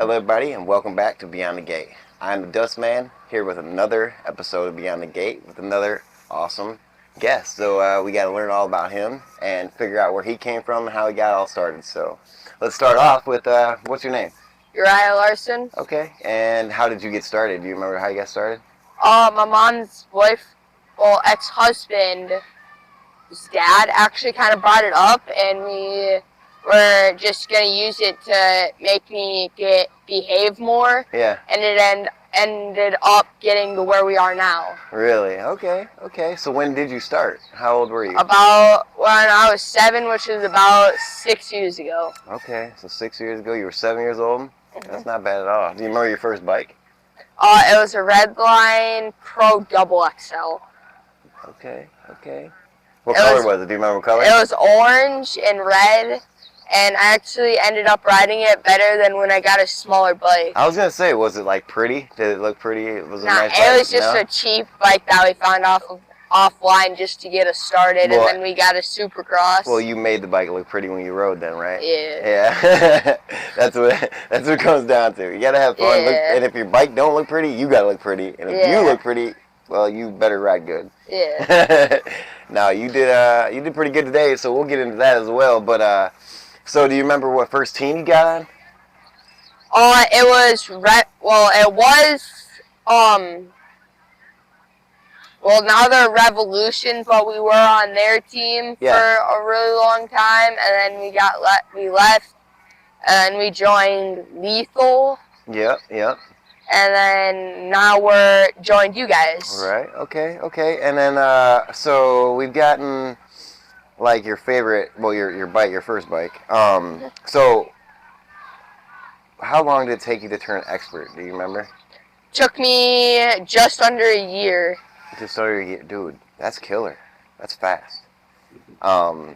Hello everybody and welcome back to Beyond the Gate. I'm the Dust Man here with another episode of Beyond the Gate with another awesome guest. So we got to learn all about him and figure out where he came from and how he got all started. So let's start off with, what's your name? Urijah Larson. Okay, and how did you get started? Do you remember how you got started? My mom's ex-husband's dad actually kind of brought it up, and we were just going to use it to make me behave more. Yeah. And it ended up getting to where we are now. Really? Okay. So when did you start? How old were you? About when I was 7, which was about 6 years ago. Okay, so 6 years ago you were 7 years old? That's not bad at all. Do you remember your first bike? It was a Redline Pro Double XL. Okay. What color was it? Do you remember what color? It was orange and red, and I actually ended up riding it better than when I got a smaller bike. I was going to say, was it like pretty? Did it look pretty? Was it a nice bike? It was just a cheap bike that we found offline just to get us started, and then we got a Supercross. Well, you made the bike look pretty when you rode then, right? Yeah. Yeah. That's what it comes down to. You got to have fun. Yeah. And if your bike don't look pretty, you got to look pretty. And if you look pretty, well, you better ride good. Yeah. Now, you did pretty good today, so we'll get into that as well. But, so do you remember what first team you got on? It was now they're Revolution, but we were on their team for a really long time, and then we left, and we joined Lethal. Yep. And then now we're joined you guys. Right. Okay. And then so we've gotten like your favorite, well, your bike, your first bike. So how long did it take you to turn expert? Do you remember? Took me just under a year. Just under a year, dude. That's killer. That's fast. Where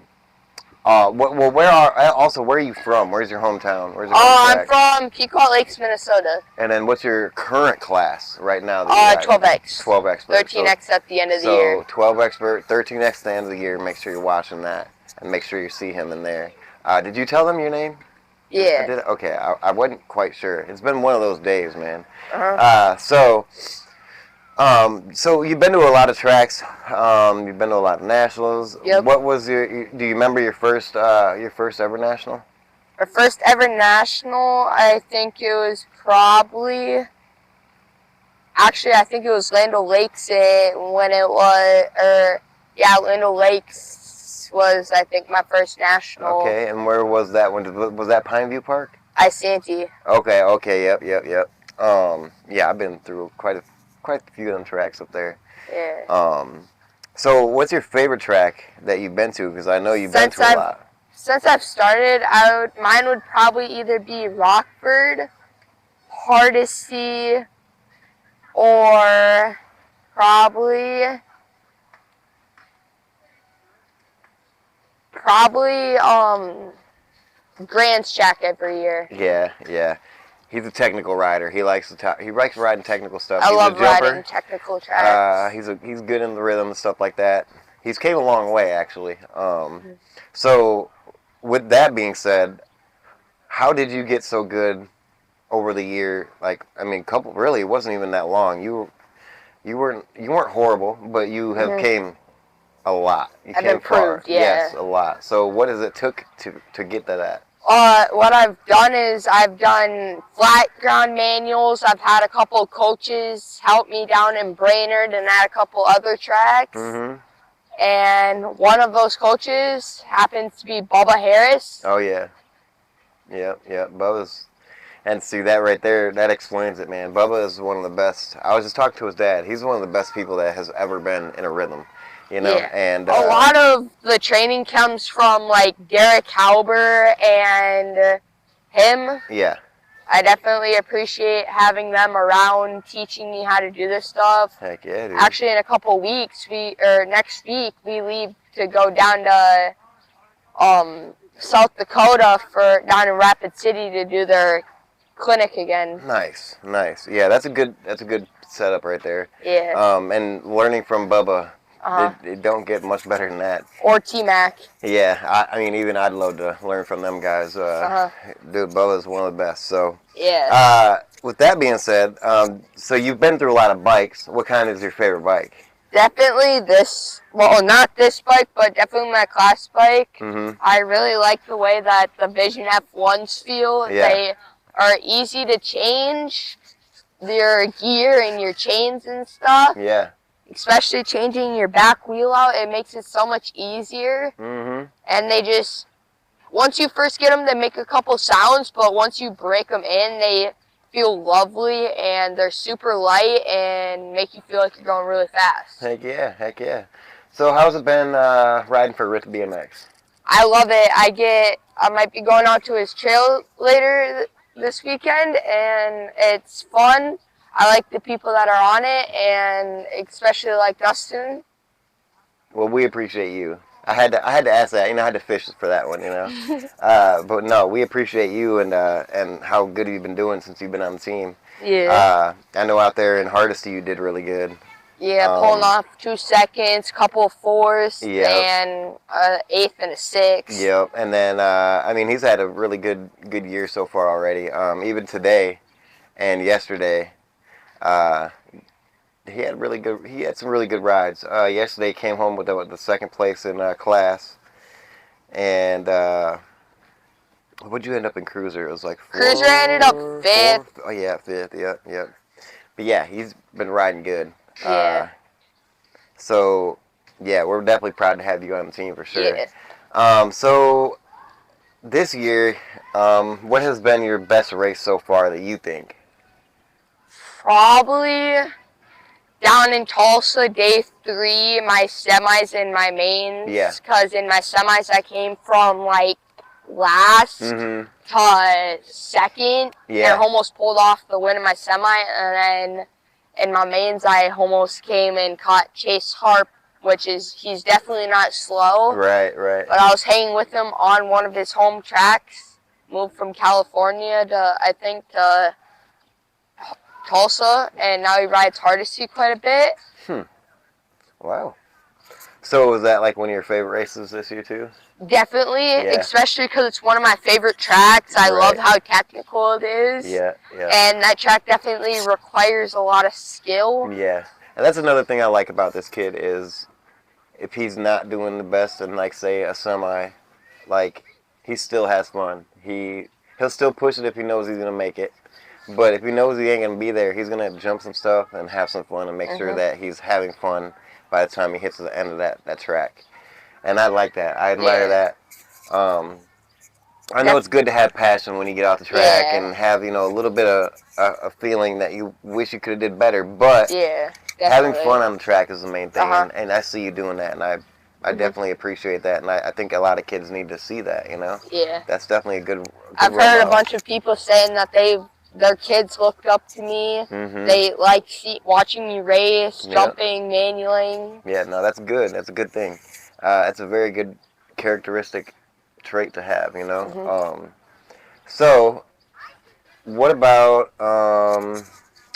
are you from? Where's your hometown? Where's your I'm from Pequot Lakes, Minnesota. And then what's your current class right now? 12X. 12 expert. 13X at the end of the year. So 12 expert, 13X at the end of the year. Make sure you're watching that and make sure you see him in there. Did you tell them your name? Yeah. I did. Okay, I wasn't quite sure. It's been one of those days, man. So you've been to a lot of tracks. You've been to a lot of nationals. Yep. What was do you remember your first ever national? Our first ever national, I think it was probably. Actually, I think it was Land O'Lakes Land O'Lakes was, I think, my first national. Okay, and where was that one? Was that Pineview Park? Santee. Okay, yep. Yeah, I've been through quite a few of them tracks up there. Yeah. So what's your favorite track that you've been to? Because I know you've been to a lot. Since I've started, mine would probably either be Rockford, Hardesty, or probably Grants track every year. Yeah. He's a technical rider. He likes riding technical stuff. I love riding technical tracks. He's good in the rhythm and stuff like that. He's came a long way actually. So with that being said, how did you get so good over the year? Like, I mean, really, it wasn't even that long. You weren't horrible, but you have came a lot. You came far. Yeah. Yes, a lot. So what has it took to get to that? What I've done is I've done flat ground manuals. I've had a couple coaches help me down in Brainerd and at a couple other tracks. Mm-hmm. And one of those coaches happens to be Bubba Harris. Oh, yeah. Yeah. Bubba's... And see, that right there, that explains it, man. Bubba is one of the best. I was just talking to his dad. He's one of the best people that has ever been in a rhythm. You know, and a lot of the training comes from like Derek Halber and him. Yeah. I definitely appreciate having them around teaching me how to do this stuff. Heck yeah, dude. Actually, in a couple weeks, next week, we leave to go down to South Dakota down in Rapid City to do their clinic again. Nice. Yeah, that's a good setup right there. Yeah. And learning from Bubba It don't get much better than that. Or T-Mac. Yeah, I mean, even I'd love to learn from them guys. Dude, Bubba's one of the best. So, Yeah. with that being said, so you've been through a lot of bikes. What kind is your favorite bike? Definitely this, well, not this bike, but definitely my class bike. Mm-hmm. I really like the way that the Vision F1s feel. Yeah. They are easy to change your gear and your chains and stuff. Yeah. Especially changing your back wheel out, it makes it so much easier. Mm-hmm. And they just, once you first get them, they make a couple sounds, but once you break them in, they feel lovely, and they're super light and make you feel like you're going really fast. Heck yeah. So how's it been riding for Rick BMX? I love it. I might be going out to his trail later this weekend, and it's fun. I like the people that are on it, and especially like Dustin. Well, we appreciate you. I had to ask that. I had to fish for that one. But no, we appreciate you and how good you've been doing since you've been on the team. Yeah. I know out there in Hardesty you did really good. Yeah, pulling off 2 seconds, couple of fours, and an 8th and a 6th. Yep. And then I mean, he's had a really good year so far already. Even today and yesterday. He had some really good rides. Yesterday he came home with the second place in class, and what'd you end up in Cruiser? It was like Cruiser ended up 5th. Oh yeah, 5th. Yep. But yeah, he's been riding good. Yeah. So yeah, we're definitely proud to have you on the team for sure. Yeah. So this year, what has been your best race so far that you think? Probably down in Tulsa, day 3, my semis and my mains. Yeah. Because in my semis, I came from, like, last to 2nd. Yeah. And almost pulled off the win in my semi. And then in my mains, I almost came and caught Chase Harp, he's definitely not slow. Right. But I was hanging with him on one of his home tracks. Moved from California to Tulsa, and now he rides Hardesty quite a bit. Wow. So was that like one of your favorite races this year too? Definitely, especially because it's one of my favorite tracks. I love how technical it is. Yeah. And that track definitely requires a lot of skill. Yeah. And that's another thing I like about this kid is if he's not doing the best in, like, say, a semi, like, he still has fun. He'll still push it if he knows he's going to make it. But if he knows he ain't going to be there, he's going to jump some stuff and have some fun and make sure that he's having fun by the time he hits the end of that track. And I like that. I admire that. I know it's good to have passion when you get off the track and have, a little bit of a feeling that you wish you could have did better. But having fun on the track is the main thing. And I see you doing that. And I definitely appreciate that. And I think a lot of kids need to see that, Yeah. That's definitely a good I've heard a bunch of people saying that their kids looked up to me. They like watching me race, jumping, manualing. Yeah, no, that's good. That's a good thing. That's a very good characteristic trait to have, So, what about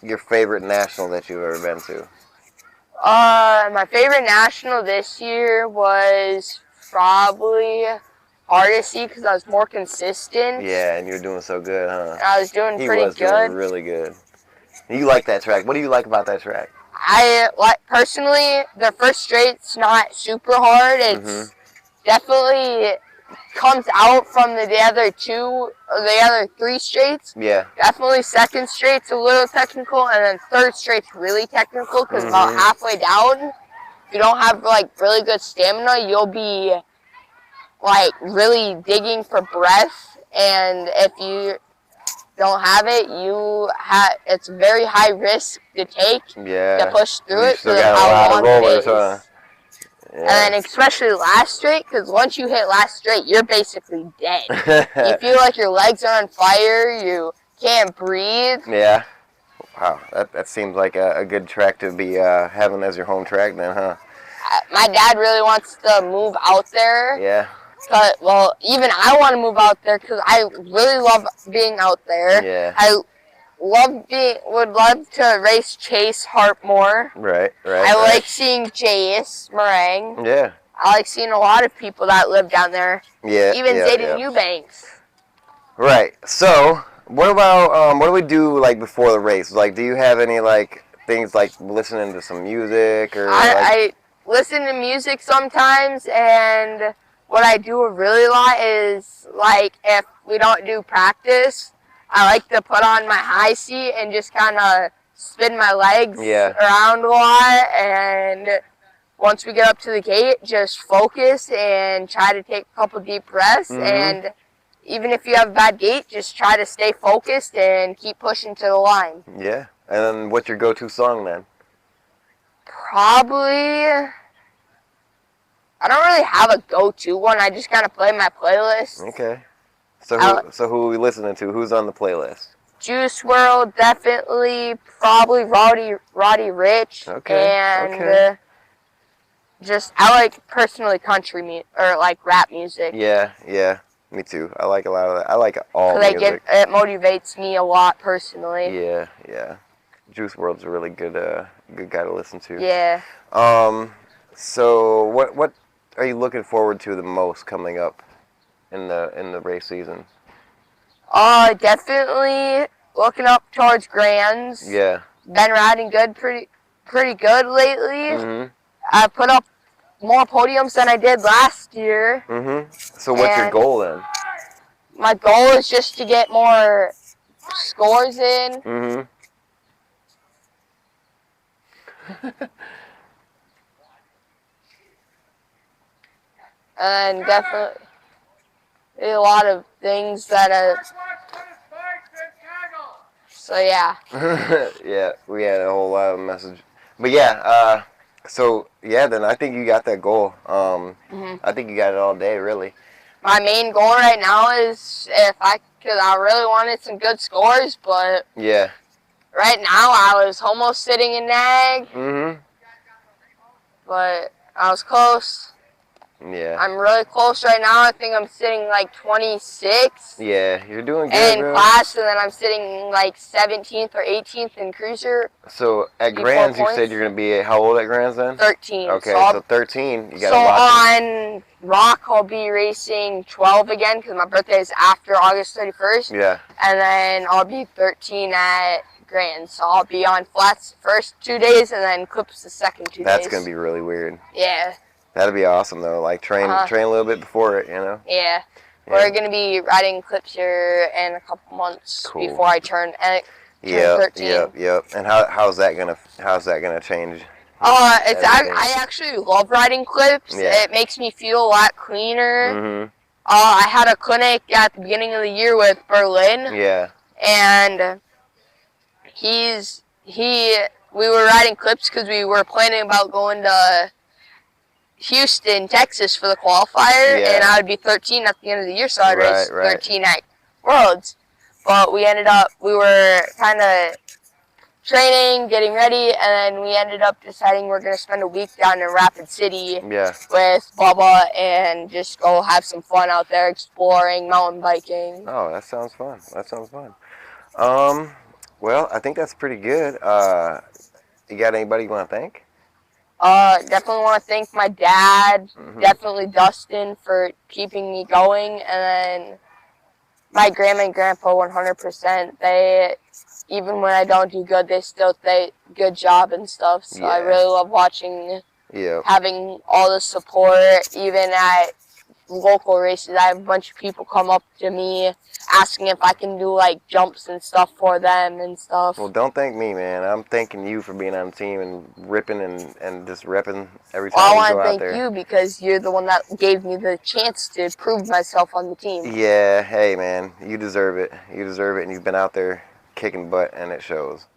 your favorite national that you've ever been to? My favorite national this year was probably Hardesty because I was more consistent. Yeah, and you're doing so good, huh? I was doing pretty good. Doing really good. You like that track. What do you like about that track? I like, personally, the first straight's not super hard. It's definitely comes out from the other 3 straights. Yeah. Definitely second straight's a little technical, and then third straight's really technical because about halfway down, if you don't have, like, really good stamina, you'll be, like, really digging for breath, and if you don't have it, it's very high risk to take to push through it. Still got a lot of rollers, huh? Yeah. And then especially last straight, because once you hit last straight, you're basically dead. You feel like your legs are on fire. You can't breathe. Yeah. Wow, that seems like a good track to be having as your home track then, huh? My dad really wants to move out there. Yeah. Well, even I want to move out there because I really love being out there. Yeah. I would love to race Chase Hart more. Right. I like seeing Jace Meringue. Yeah. I like seeing a lot of people that live down there. Yeah. Even Zayden Eubanks. Right. So, what about what do we do like before the race? Like, do you have any like things like listening to some music or? I listen to music sometimes, and what I do a really lot is like if we don't do practice, I like to put on my high seat and just kind of spin my legs around a lot, and once we get up to the gate, just focus and try to take a couple deep breaths. And even if you have a bad gate, just try to stay focused and keep pushing to the line. Yeah. And then what's your go-to song then? Probably, I don't really have a go-to one. I just kind of play my playlist. Okay. So who are we listening to? Who's on the playlist? Juice WRLD, definitely. Probably Roddy Ricch. Okay. And just I like personally country music or like rap music. Yeah. Me too. I like a lot of that. I like all music. It motivates me a lot personally. Yeah. Juice WRLD's a really good guy to listen to. Yeah. So what are you looking forward to the most coming up in the race season? Definitely looking up towards Grands. Yeah. Been riding pretty good lately. I put up more podiums than I did last year. So what's your goal then? My goal is just to get more scores in. And definitely a lot of things that so yeah. Yeah, we had a whole lot of message. But then I think you got that goal. I think you got it all day, really. My main goal right now is because I really wanted some good scores, but right now I was almost sitting in nag. But I was close. Yeah. I'm really close right now. I think I'm sitting like 26. Yeah, you're doing good, in class, and then I'm sitting like 17th or 18th in cruiser. So at Grands, you said you're going to be how old at Grands then? 13. Okay, so 13. You got a lot. So on Rock, I'll be racing 12 again because my birthday is after August 31st. Yeah. And then I'll be 13 at Grands. So I'll be on flats the first 2 days and then clips the second 2 days. That's going to be really weird. Yeah. That'd be awesome though. Like train a little bit before it, you know. Yeah. We're gonna be riding clips here in a couple months before I turn 13. Yep. And how's that gonna change? I actually love riding clips. Yeah. It makes me feel a lot cleaner. I had a clinic at the beginning of the year with Berlin. Yeah. And we were riding clips because we were planning about going to Houston, Texas for the qualifier, and I would be 13 at the end of the year, so I'd race 13 at Worlds. But we were kind of training, getting ready, and then we ended up deciding we're going to spend a week down in Rapid City with Bubba and just go have some fun out there exploring, mountain biking. Oh, that sounds fun. Well, I think that's pretty good. You got anybody you want to thank? Definitely want to thank my dad, definitely Dustin for keeping me going, and then my grandma and grandpa 100%. They, even when I don't do good, they still say good job and stuff, so I really love watching, having all the support, even at local races. I have a bunch of people come up to me asking if I can do like jumps and stuff for them and stuff. Well, don't thank me, man. I'm thanking you for being on the team and ripping and just repping every time you go out there. I want to thank you because you're the one that gave me the chance to prove myself on the team. Yeah, hey man, you deserve it. And you've been out there kicking butt, and it shows.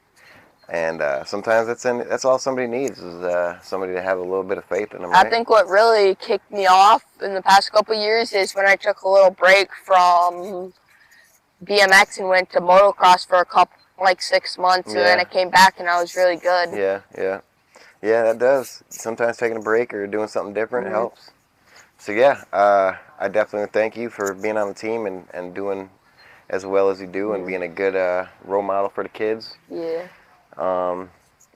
And sometimes that's all somebody needs is somebody to have a little bit of faith in them. Right? I think what really kicked me off in the past couple of years is when I took a little break from BMX and went to motocross for 6 months, and then I came back and I was really good. Yeah, that does. Sometimes taking a break or doing something different helps. So I definitely thank you for being on the team and doing as well as you do, and being a good role model for the kids. Yeah.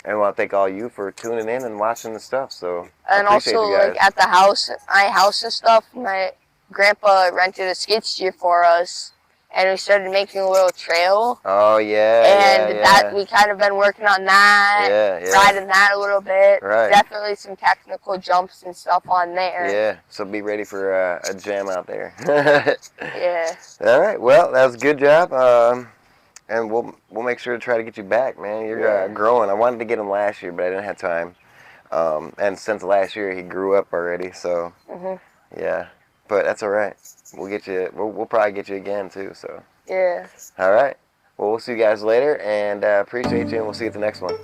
And I want to thank all you for tuning in and watching the stuff. So I And appreciate also, you guys. like, at the house, my house and stuff, my grandpa rented a skid steer for us, and we started making a little trail. Oh, yeah, And yeah, that yeah. we kind of been working on that, Yeah. riding that a little bit. Right. Definitely some technical jumps and stuff on there. Yeah, so be ready for a jam out there. Yeah. All right, well, that was a good job. And we'll make sure to try to get you back, man. You're growing. I wanted to get him last year, but I didn't have time. And since last year, he grew up already. So yeah, but that's all right. We'll get you. We'll probably get you again too. So Yeah. all right. Well, we'll see you guys later, and appreciate you, and we'll see you at the next one.